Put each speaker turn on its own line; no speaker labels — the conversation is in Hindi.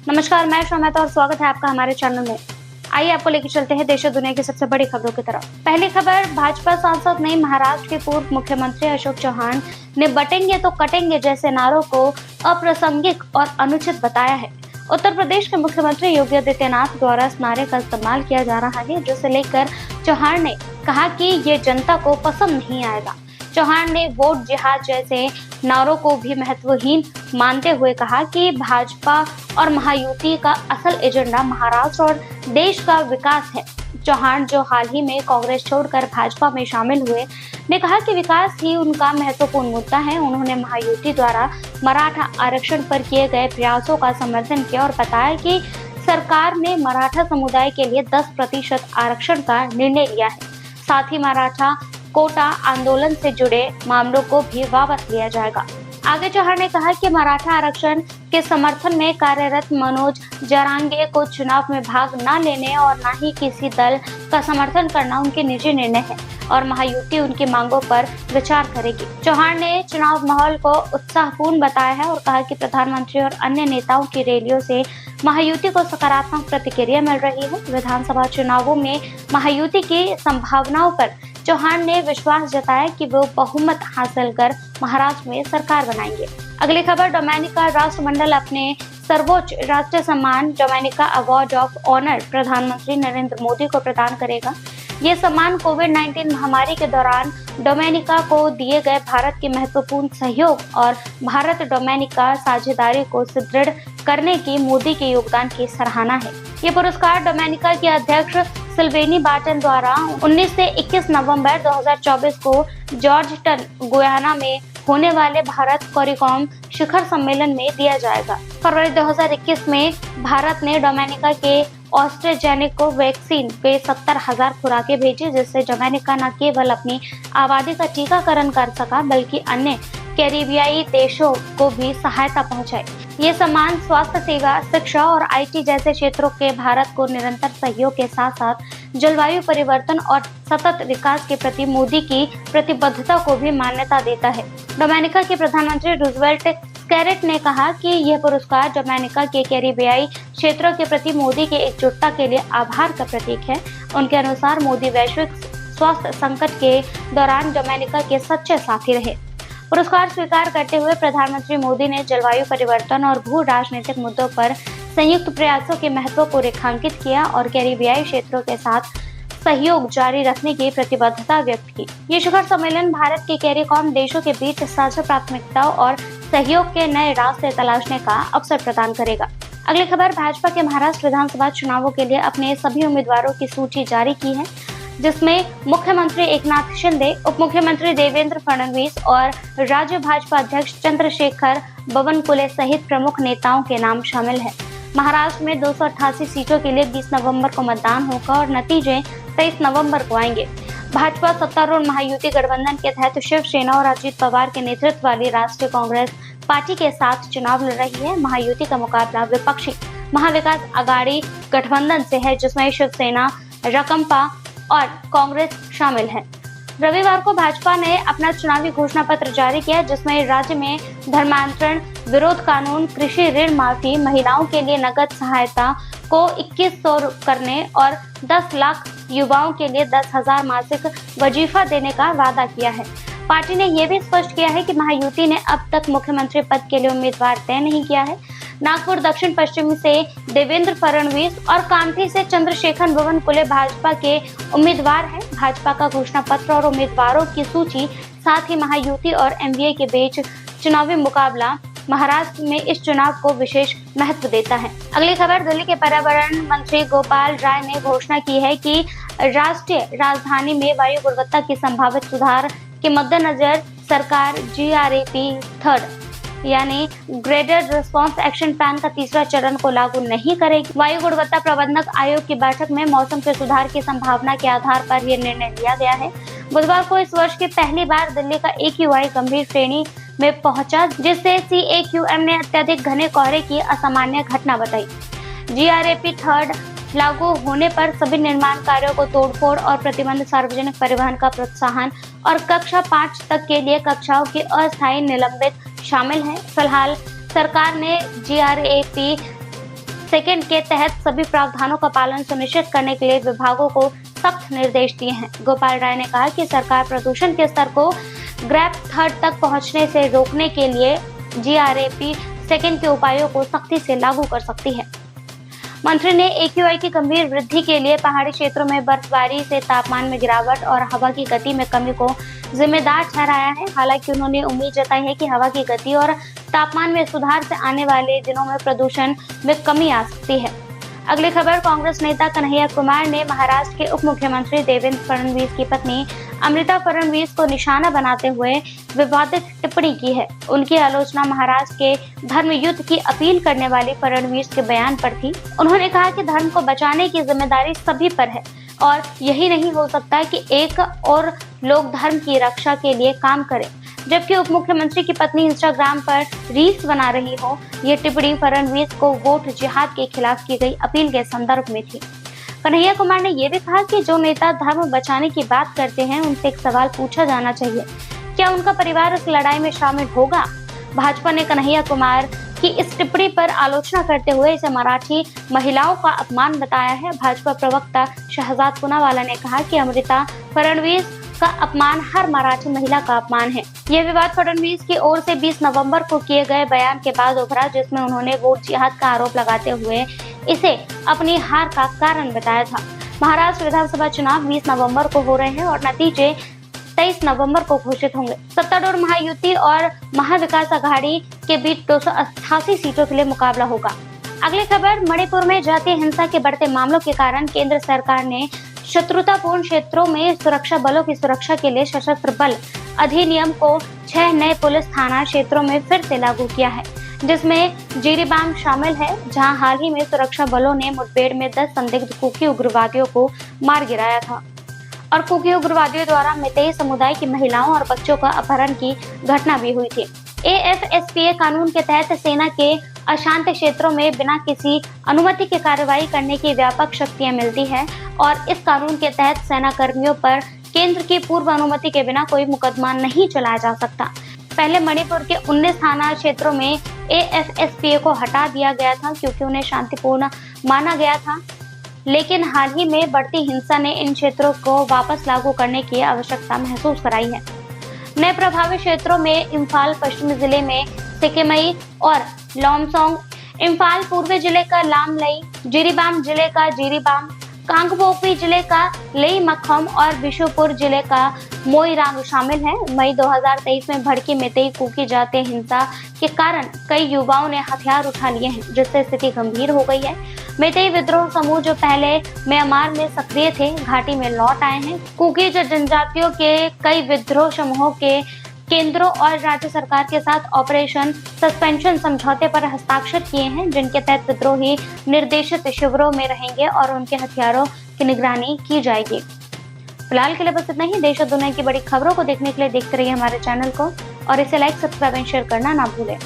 नमस्कार, मैं श्वेता और स्वागत है आपका हमारे चैनल में। आइए आपको लेकर चलते हैं देश और दुनिया की सबसे बड़ी खबरों की तरफ। पहली खबर, भाजपा सांसद ने महाराष्ट्र के पूर्व मुख्यमंत्री अशोक चव्हाण ने बटेंगे तो कटेंगे जैसे नारों को अप्रासंगिक और अनुचित बताया है। उत्तर प्रदेश के मुख्यमंत्री योगी आदित्यनाथ द्वारा इस नारे का इस्तेमाल किया जा रहा है, जिसे लेकर चव्हाण ने कहा कि ये जनता को पसंद नहीं आएगा। चव्हाण ने वोट जिहाद जैसे नारों को भी महत्वहीन मानते हुए कहा कि भाजपा और महायुति का असल एजेंडा महाराष्ट्र और देश का विकास है। चव्हाण, जो हाल ही में कांग्रेस छोड़कर भाजपा में शामिल हुए, ने कहा कि विकास ही उनका महत्वपूर्ण मुद्दा है। उन्होंने महायुति द्वारा मराठा आरक्षण पर किए गए प्रयासों का समर्थन किया और बताया कि सरकार ने मराठा समुदाय के लिए 10% आरक्षण का निर्णय लिया है। साथ ही मराठा कोटा आंदोलन से जुड़े मामलों को भी वापस लिया जाएगा। आगे चव्हाण ने कहा कि मराठा आरक्षण के समर्थन में कार्यरत मनोज जरांगे को चुनाव में भाग न लेने और न ही किसी दल का समर्थन करना उनके निजी निर्णय है और महायुति उनकी मांगों पर विचार करेगी। चव्हाण ने चुनाव माहौल को उत्साहपूर्ण बताया है और कहा कि प्रधानमंत्री और अन्य नेताओं की रैलियों से महायुति को सकारात्मक प्रतिक्रिया मिल रही है। विधानसभा चुनावों में महायुति की संभावनाओं पर चव्हाण ने विश्वास जताया कि वो बहुमत हासिल कर महाराष्ट्र में सरकार बनाएंगे। अगली खबर, डोमिनिका राष्ट्रमंडल अपने सर्वोच्च राष्ट्रीय सम्मान डोमिनिका अवार्ड ऑफ ऑनर प्रधानमंत्री नरेंद्र मोदी को प्रदान करेगा। ये सम्मान कोविड-19 महामारी के दौरान डोमिनिका को दिए गए भारत के महत्वपूर्ण सहयोग और भारत डोमिनिका साझेदारी को सुदृढ़ करने की मोदी के योगदान की सराहना है। ये पुरस्कार डोमिनिका के अध्यक्ष सिल्वेनी बार्टन द्वारा 19 से 21 नवंबर 2024 को जॉर्जटन, गुयाना में होने वाले भारत कॉरिकॉम शिखर सम्मेलन में दिया जाएगा। फरवरी 2021 में भारत ने डोमिनिका के ऑस्ट्रेजेनिको वैक्सीन पे 70,000 खुराकें भेजी, जिससे डोमिनिका न केवल अपनी आबादी का टीकाकरण कर सका बल्कि अन्य कैरिबियाई देशों को भी सहायता पहुंचाई। ये सम्मान स्वास्थ्य सेवा, शिक्षा और IT जैसे क्षेत्रों के भारत को निरंतर सहयोग के साथ साथ जलवायु परिवर्तन और सतत विकास के प्रति मोदी की प्रतिबद्धता को भी मान्यता देता है। डोमिनिका के प्रधानमंत्री रूजवेल्ट स्कैरेट ने कहा कि यह पुरस्कार डोमिनिका के कैरिबियाई क्षेत्रों के प्रति मोदी के एकजुटता के लिए आभार का प्रतीक है। उनके अनुसार मोदी वैश्विक स्वास्थ्य संकट के दौरान डोमिनिका के सच्चे साथी रहे। पुरस्कार स्वीकार करते हुए प्रधानमंत्री मोदी ने जलवायु परिवर्तन और भू राजनीतिक मुद्दों पर संयुक्त प्रयासों के महत्व को रेखांकित किया और कैरिबियाई क्षेत्रों के साथ सहयोग जारी रखने की प्रतिबद्धता व्यक्त की। ये शिखर सम्मेलन भारत के कैरिकॉम देशों के बीच साझा प्राथमिकताओं और सहयोग के नए रास्ते तलाशने का अवसर प्रदान करेगा। अगली खबर, भाजपा के महाराष्ट्र विधानसभा चुनावों के लिए अपने सभी उम्मीदवारों की सूची जारी की है, जिसमें मुख्यमंत्री एकनाथ शिंदे, उप मुख्यमंत्री देवेंद्र फडणवीस और राज्य भाजपा अध्यक्ष चंद्रशेखर बावनकुले सहित प्रमुख नेताओं के नाम शामिल हैं। महाराष्ट्र में 288 सीटों के लिए 20 नवंबर को मतदान होगा और नतीजे 23 नवंबर को आएंगे। भाजपा सत्तारूढ़ महायुति गठबंधन के तहत शिवसेना और अजित पवार के नेतृत्व वाली राष्ट्रीय कांग्रेस पार्टी के साथ चुनाव लड़ रही है। महायुति का मुकाबला विपक्षी महाविकास आघाड़ी गठबंधन से है, जिसमें शिवसेना, रकमपा और कांग्रेस शामिल है। रविवार को भाजपा ने अपना चुनावी घोषणा पत्र जारी किया, जिसमें राज्य में धर्मांतरण विरोध कानून, कृषि ऋण माफी, महिलाओं के लिए नगद सहायता को 2100 करने और 10 लाख युवाओं के लिए 10,000 मासिक वजीफा देने का वादा किया है। पार्टी ने यह भी स्पष्ट किया है कि महायुति ने अब तक मुख्यमंत्री पद के लिए उम्मीदवार तय नहीं किया है। नागपुर दक्षिण पश्चिम से देवेंद्र फडणवीस और कांठी से चंद्रशेखर बावनकुले भाजपा के उम्मीदवार हैं। भाजपा का घोषणा पत्र और उम्मीदवारों की सूची, साथ ही महायुति और MVA के बीच चुनावी मुकाबला महाराष्ट्र में इस चुनाव को विशेष महत्व देता है। अगली खबर, दिल्ली के पर्यावरण मंत्री गोपाल राय ने घोषणा की है कि राष्ट्रीय राजधानी में वायु गुणवत्ता की संभावित सुधार के मद्देनजर सरकार GRAP 3 यानी ग्रेडेड रिस्पांस एक्शन प्लान का तीसरा चरण को लागू नहीं करेगी। वायु गुणवत्ता प्रबंधक आयोग की बैठक में मौसम के सुधार की संभावना के आधार पर यह निर्णय लिया गया है। बुधवार को इस वर्ष की पहली बार दिल्ली का AQI गंभीर श्रेणी में पहुंचा, जिससे CAQM ने अत्यधिक घने कोहरे की असामान्य घटना बताई। GRAP 3 लागू होने पर सभी निर्माण कार्यों को तोड़फोड़ और प्रतिबंध, सार्वजनिक परिवहन का प्रोत्साहन और कक्षा 5 तक के लिए कक्षाओं की अस्थायी निलंबित शामिल है। फिलहाल सरकार ने GRAP सेकंड के तहत सभी प्रावधानों का पालन सुनिश्चित करने के लिए विभागों को सख्त निर्देश दिए हैं। गोपाल राय ने कहा कि सरकार प्रदूषण के स्तर को ग्रेड 3 तक पहुंचने से रोकने के लिए GRAP सेकंड के उपायों को सख्ती से लागू कर सकती है। मंत्री ने AQI की गंभीर वृद्धि के लिए पहाड़ी क्षेत्रों में बर्फबारी से तापमान में गिरावट और हवा की गति में कमी को जिम्मेदार ठहराया है। हालांकि उन्होंने उम्मीद जताई है कि हवा की गति और तापमान में सुधार से आने वाले दिनों में प्रदूषण में कमी आ सकती है। अगली खबर, कांग्रेस नेता कन्हैया कुमार ने महाराष्ट्र के उप मुख्यमंत्री देवेंद्र फडणवीस की पत्नी अमृता फडणवीस को निशाना बनाते हुए विवादित टिप्पणी की है। उनकी आलोचना महाराष्ट्र के धर्म युद्ध की अपील करने वाली फडणवीस के बयान पर थी। उन्होंने कहा कि धर्म को बचाने की जिम्मेदारी सभी पर है और यही नहीं हो सकता कि एक और लोग धर्म की रक्षा के लिए काम करें जबकि उप मुख्यमंत्री की पत्नी इंस्टाग्राम पर रील्स बना रही हो। ये टिप्पणी फडणवीस को वोट जिहाद के खिलाफ की गई अपील के संदर्भ में थी। कन्हैया कुमार ने यह भी कहा कि जो नेता धर्म बचाने की बात करते हैं उनसे एक सवाल पूछा जाना चाहिए, क्या उनका परिवार इस लड़ाई में शामिल होगा? भाजपा ने कन्हैया कुमार की इस टिप्पणी पर आलोचना करते हुए इसे मराठी महिलाओं का अपमान बताया है। भाजपा प्रवक्ता शहजाद पूनावाला ने कहा कि अमृता फडणवीस का अपमान हर मराठी महिला का अपमान है। यह विवाद फडणवीस की ओर से 20 नवंबर को किए गए बयान के बाद उभरा, जिसमें उन्होंने वोट जिहाद का आरोप लगाते हुए इसे अपनी हार का कारण बताया था। महाराष्ट्र विधानसभा चुनाव 20 नवंबर को हो रहे हैं और नतीजे 23 नवंबर को घोषित होंगे। सत्तारूढ़ महायुति और महाविकास आघाड़ी के बीच 288 सीटों के लिए मुकाबला होगा। अगली खबर, मणिपुर में जातीय हिंसा के बढ़ते मामलों के कारण केंद्र सरकार ने शत्रुतापूर्ण क्षेत्रों में सुरक्षा बलों की सुरक्षा के लिए सशस्त्र बल अधिनियम को 6 नए पुलिस थाना क्षेत्रों में फिर से लागू किया है, जिसमें जिरीबाम शामिल है, जहां हाल ही में सुरक्षा बलों ने मुठभेड़ में 10 संदिग्ध कुकी उग्रवादियों को मार गिराया था और कुकी उग्रवादियों द्वारा मेतेई समुदाय की महिलाओं और बच्चों का अपहरण की घटना भी हुई थी। AFSPA कानून के तहत सेना के अशांत क्षेत्रों में बिना किसी अनुमति के कार्रवाई करने की व्यापक शक्तियां मिलती है और इस कानून के तहत सेना कर्मियों पर केंद्र की पूर्व अनुमति के बिना कोई मुकदमा नहीं चलाया जा सकता। पहले मणिपुर के 19 थाना क्षेत्रों में AFSPA को हटा दिया गया था क्योंकि उन्हें शांतिपूर्ण माना गया था, लेकिन हाल ही में बढ़ती हिंसा ने इन क्षेत्रों को वापस लागू करने की आवश्यकता महसूस कराई है। नए प्रभावित क्षेत्रों में इम्फाल पश्चिमी जिले में सिक्किमई और लोमसोंग, इम्फाल पूर्वी जिले का लामलई, जिरीबाम जिले का जिरीबाम, कांगपोकपी जिले का लेई मखम और बिशुपुर जिले का मोईरांग शामिल हैं। मई 2023 में भड़की मेतेई कुकी जातीय हिंसा के कारण कई युवाओं ने हथियार उठा लिए हैं, जिससे स्थिति गंभीर हो गई है। मेतेई विद्रोह समूह जो पहले म्यांमार में सक्रिय थे, घाटी में लौट आए हैं। कुकी जनजातियों के कई विद्रोह समूहों के केंद्रों और राज्य सरकार के साथ ऑपरेशन सस्पेंशन समझौते पर हस्ताक्षर किए हैं, जिनके तहत विद्रोही निर्देशित शिविरों में रहेंगे और उनके हथियारों की निगरानी की जाएगी। फिलहाल के लिए बस इतना ही। देश और दुनिया की बड़ी खबरों को देखने के लिए देखते रहिए हमारे चैनल को और इसे लाइक, सब्सक्राइब एंड शेयर करना ना भूलें।